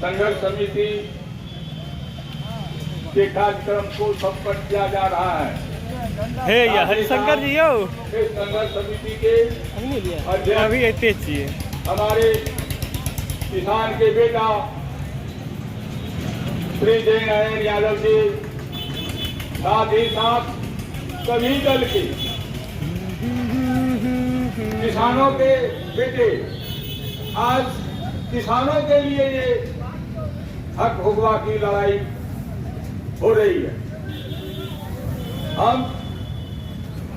संघर्ष समिति के कार्यक्रम को संपन्न किया जा रहा है। हे या हरिशंकर जी यो इस संघर्ष समिति के अभी इतने चाहिए हमारे किसान के बेटा श्री जय नारायण यादव जी, साथ ही साथ सभी दल के किसानों के बेटे, आज किसानों के लिए ये हक हुक्मा की लड़ाई हो रही है। हम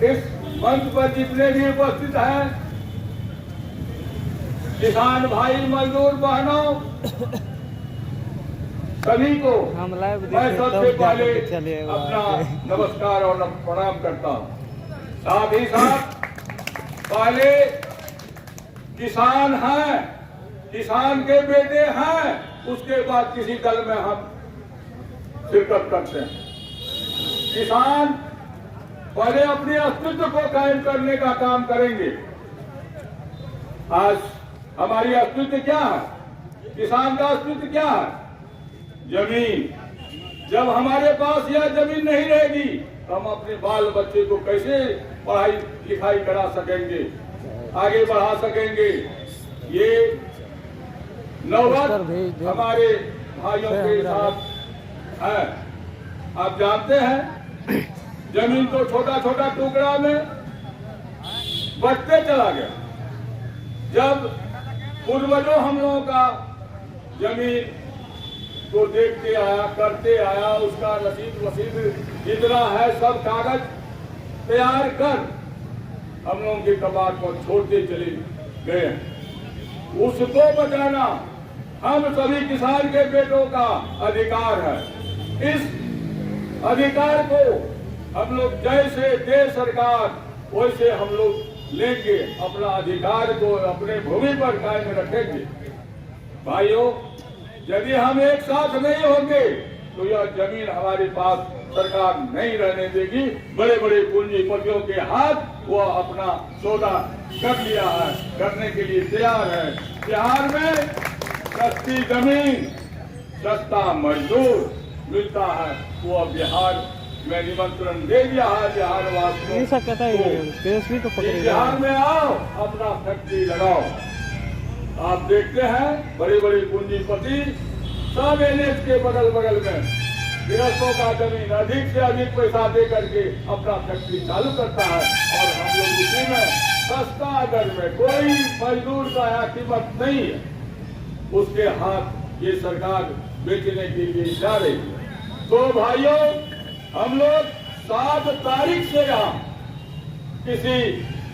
इस मंच पर जितने भी उपस्थित हैं, किसान भाई मजदूर बहनों, सभी को मैं सबसे पहले अपना नमस्कार और प्रणाम करता हूँ। साथ ही साथ पहले किसान हैं, किसान के बेटे हैं, उसके बाद किसी दल में हम शिरकत करते हैं। किसान पहले अपने अस्तित्व को कायम करने का काम करेंगे। आज हमारी अस्तित्व क्या है? किसान का अस्तित्व क्या है? जमीन। जब हमारे पास यह जमीन नहीं रहेगी तो हम अपने बाल बच्चे को कैसे पढ़ाई लिखाई करा सकेंगे, आगे बढ़ा सकेंगे? ये नौबत हमारे भाइयों के साथ है। आप जानते हैं, जमीन तो छोटा छोटा टुकड़ा में बंटते चला गया। जब पूर्वजों हम लोगों का जमीन को देखते आया, करते आया, उसका रसीद वसीद जितना है सब कागज तैयार कर हम लोगों के कबाड़ पर छोड़ते चले गए। उसको बचाना हम सभी किसान के बेटों का अधिकार है। इस अधिकार को हम लोग जैसे दे सरकार वैसे हम लोग लेंगे, अपना अधिकार को अपने भूमि पर कायम रखेंगे। भाइयों, यदि हम एक साथ नहीं होंगे तो यह जमीन हमारे पास सरकार नहीं रहने देगी। बड़े बड़े पूंजीपतियों के हाथ वो अपना सौदा कर लिया है, करने के लिए तैयार है। बिहार में सस्ती जमीन, सस्ता मजदूर मिलता है, वो बिहार में निमंत्रण दे दिया है बिहार वासियों को। बिहार में आओ, अपना फैक्ट्री लगाओ। आप देखते हैं बड़े बड़े पूंजीपति सब एनएच के बगल बगल में गृहस्थों का जमीन अधिक से अधिक पैसा दे करके अपना फैक्ट्री चालू करता है, और हम लोग उसी में सस्ता दर में, कोई मजदूर का यहाँ कीमत नहीं है, उसके हाथ ये सरकार बेचने के लिए जा रही है। तो भाइयों, हम लोग 7 तारीख से यहाँ किसी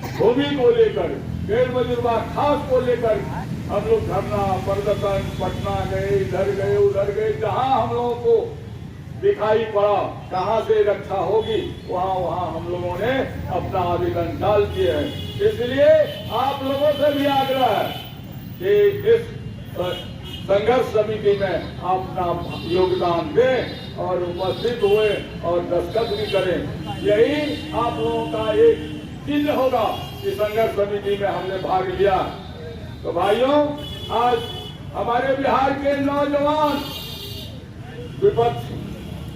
भूमि को लेकर, गैर मजदूरवा खास को लेकर हम लोग धरना प्रदर्शन, पटना गए, इधर गए, उधर गए, जहां हम लोगों को दिखाई पड़ा कहां से रक्षा होगी वहां वहां हम लोगों ने अपना आवेदन डाल दिए हैं। इसलिए आप लोगों से भी आग्रह है कि इस संघर्ष समिति में अपना योगदान दें और उपस्थित हुए और दस्तखत भी करें। यही आप लोगों का एक चिन्ह होगा कि संघर्ष समिति में हमने भाग लिया। तो भाइयों, आज हमारे बिहार के नौजवान विपक्ष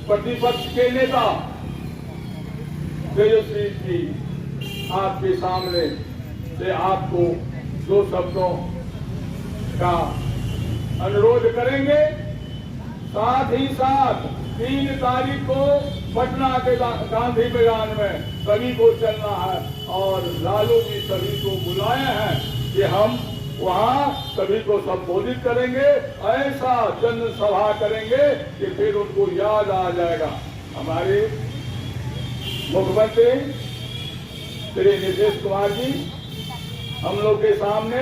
प्रतिपक्ष के नेता तेजस्वी जी आपके सामने से आपको 2 शब्दों का अनुरोध करेंगे। साथ ही साथ 3 तारीख को पटना के गांधी मैदान में सभी को चलना है, और लालू जी सभी को बुलाए हैं कि हम वहाँ सभी को संबोधित करेंगे। ऐसा जन सभा करेंगे कि फिर उनको याद आ जाएगा हमारे मुख्यमंत्री श्री नीतीश कुमार जी हम लोग के सामने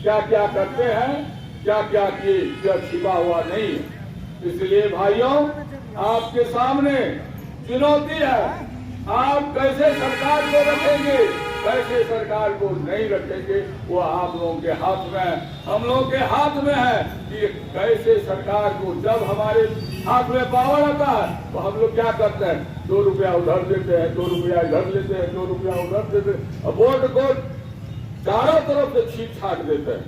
क्या क्या करते हैं, क्या क्या किए, यह छिपा हुआ नहीं है। इसलिए भाइयों, आपके सामने चुनौती है, आप कैसे सरकार को रखेंगे, कैसे सरकार को नहीं रखेंगे, वो आप लोगों के हाथ में है। हम लोगों के हाथ में है कि कैसे सरकार को, जब हमारे हाथ में पावर आता है तो हम लोग क्या करते हैं, 2 रुपया उधर देते हैं, 2 रुपया इधर लेते हैं, 2 रुपया उधर देते हैं, वोट को चारों तरफ से छीट छाट देते हैं।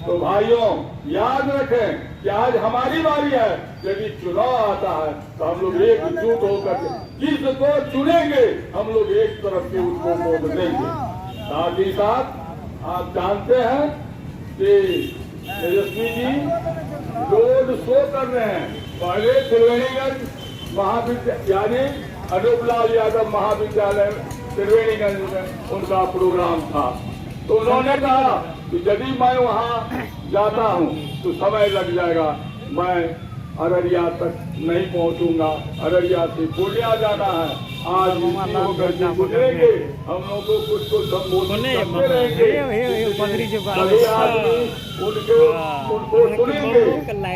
तो भाइयों याद रखें कि आज हमारी बारी है। यदि चुनाव आता है तो हम लोग एकजुट होकर जिसको चुनेंगे हम लोग एक तरफ से उसको वोट देंगे। साथ ही साथ आप जानते हैं कि तेजस्वी जी रोड शो कर रहे हैं। पहले त्रिवेणीगंज महाविद्यालय यानी अनूप लाल यादव महाविद्यालय त्रिवेणीगंज में उनका प्रोग्राम था, तो उन्होंने कहा कि यदि मैं वहाँ जाता हूँ तो समय लग जाएगा, मैं अररिया तक नहीं पहुँचूंगा, अररिया से पूर्णिया जाना है। आज होकर के गुजरेंगे, हम लोगों को कुछ को संबोधित करते रहेंगे, सभी आदमी उनको सुनेंगे,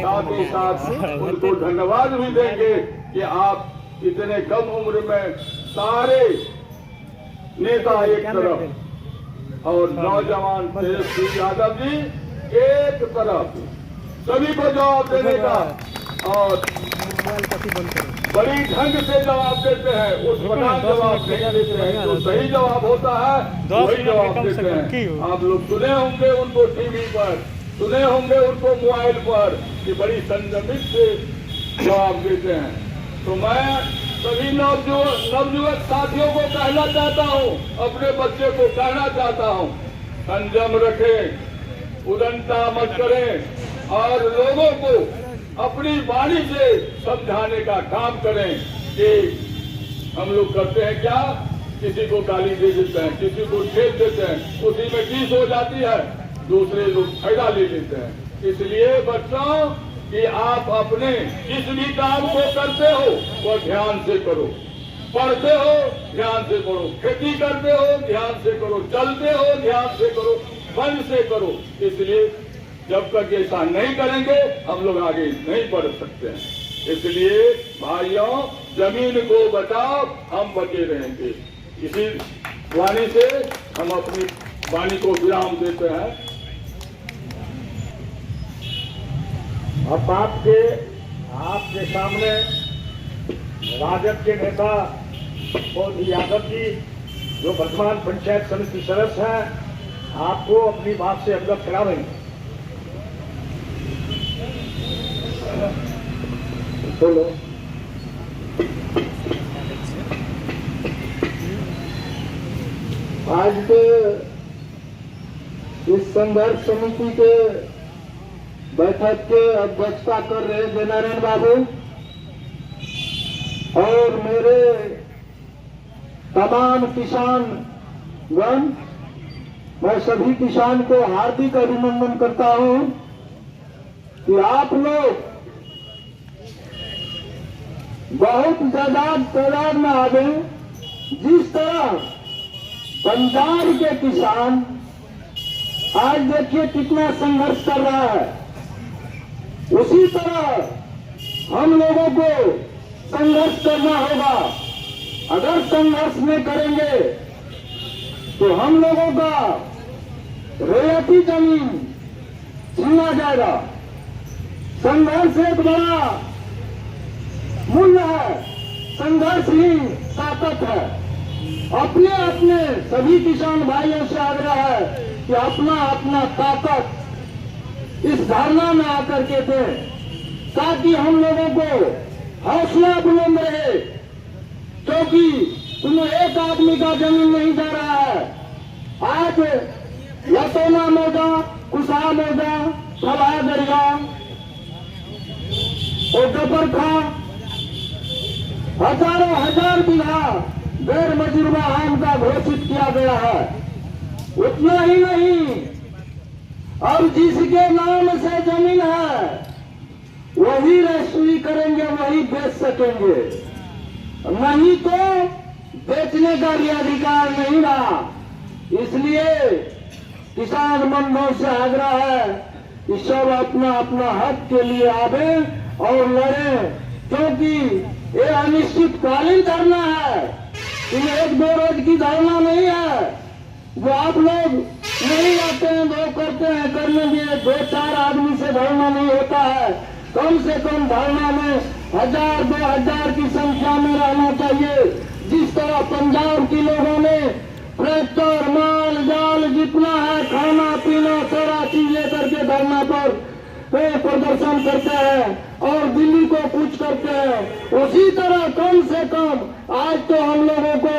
साथ ही साथ उनको धन्यवाद भी देंगे कि आप इतने कम उम्र में सारे नेता एक तरफ और नौजवान तेजस्वी यादव जी एक तरफ, सभी को जवाब देने का और बड़ी ढंग से जवाब देते हैं। उस प्रकार जवाब नहीं देते हैं, जो सही जवाब होता है वही जवाब देते हैं। आप लोग सुने होंगे उनको टीवी पर, सुने होंगे उनको मोबाइल पर कि बड़ी संयमित से जवाब देते हैं। तो मैं सभी नवयुवक साथियों को कहना चाहता हूँ, अपने बच्चे को कहना चाहता हूँ, संयम रखें, उदंता मत करें और लोगों को अपनी वाणी से समझाने का काम करें कि हम लोग करते हैं क्या, किसी को गाली दे देते हैं, किसी को ठेल देते हैं, उसी में टीस हो जाती है, दूसरे लोग फायदा ले लेते हैं। इसलिए बच्चों कि आप अपने जिस भी काम को करते हो वो ध्यान से करो, पढ़ते हो ध्यान से पढ़ो, खेती करते हो ध्यान से करो, चलते हो ध्यान से करो, मन से करो। इसलिए जब तक ऐसा नहीं करेंगे हम लोग आगे नहीं बढ़ सकते हैं। इसलिए भाइयों जमीन को बचाओ, हम बचे रहेंगे। इसी वाणी से हम अपनी वाणी को विराम देते हैं। अब आपके सामने राजद के नेता मोदी यादव जी जो वर्तमान पंचायत समिति सदस्य हैं, आपको अपनी बात से अवगत करावेंगे। बोलो। आज के इस संघर्ष समिति के बैठक के अध्यक्षता कर रहे जयनारायण बाबू और मेरे तमाम किसान गण, मैं सभी किसान को हार्दिक अभिनंदन करता हूं कि आप लोग बहुत ज्यादा तादाद में आ गए। जिस तरह पंजाब के किसान आज देखिए कितना संघर्ष कर रहा है, उसी तरह हम लोगों को संघर्ष करना होगा। अगर संघर्ष नहीं करेंगे तो हम लोगों का रैयती जमीन छीना जाएगा। संघर्ष एक बड़ा मूल्य है, संघर्ष ही ताकत है। अपने अपने सभी किसान भाइयों से आग्रह है कि अपना अपना ताकत इस धारणा में आकर के दें, ताकि हम लोगों को हौसला बुलंद रहे, क्योंकि तुम्हें एक आदमी का जमीन नहीं जा रहा है। आज लतोना मोजा, कुशा मोजा, खला दरिया और डबरखा हजारों हजार बीघा गैर मजरूबा आम का घोषित किया गया है। उतना ही नहीं, अब जिसके नाम से जमीन है वही रजिस्ट्री करेंगे, वही बेच सकेंगे, नहीं तो बेचने का भी अधिकार नहीं रहा। इसलिए किसान बंधुओं से आग्रह है कि सब अपना अपना हक के लिए आवे और लड़ें, क्योंकि ये अनिश्चितकालीन धरना है, ये एक दो रोज की धरना नहीं है। जो आप लोग नहीं आते हैं, वो करते हैं, करने के दो चार आदमी से धरना नहीं होता है। कम से कम धरना में 1000-2000 की संख्या में रहना चाहिए। जिस तरह पंजाब के लोगों ने ट्रैक्टर, माल जाल जितना है, खाना पीना सारा चीज लेकर के लिए धरना पर प्रदर्शन करते हैं और दिल्ली को कुछ करते हैं, उसी तरह कम से कम आज तो हम लोगों को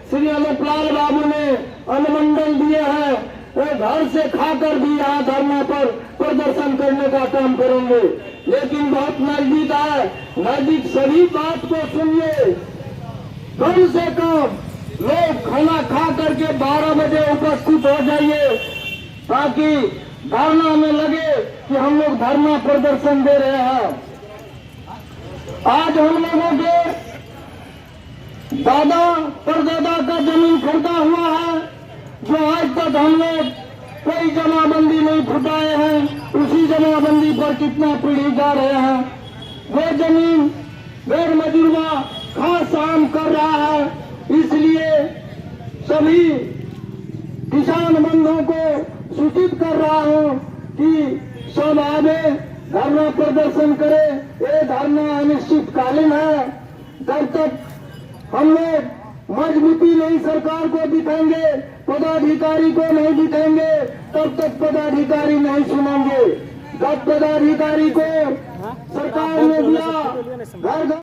श्री अनूपलाल बाबू ने अनुमंडल दिए हैं, वो घर से खाकर भी यहाँ धरना पर प्रदर्शन करने का काम करेंगे। लेकिन बहुत नजदीक है, नजदीक सभी बात को सुनिए। कम से कम लोग खाना खा करके 12 बजे उपस्थित हो जाइए, ताकि धरना में लगे कि हम लोग धरना प्रदर्शन दे रहे हैं। आज हम लोगों के दादा परदादा का जमीन खरीदा हुआ है, जो आज तक हम लोग कोई जमाबंदी नहीं फुटाए हैं, उसी जमाबंदी पर कितना पीढ़ी जा रहे हैं। वो जमीन गैर मजूरवा खास काम कर रहा है, इसलिए सभी किसान बंधुओं को सूचित कर रहा हूं कि सब आगे धरना प्रदर्शन करें। ये धरना अनिश्चितकालीन है, जब तक हम लोग मजबूती नहीं सरकार को दिखाएंगे, पदाधिकारी को नहीं दिखाएंगे, तब तक पदाधिकारी नहीं सुनेंगे। जब पदाधिकारी को सरकार ने दिया घर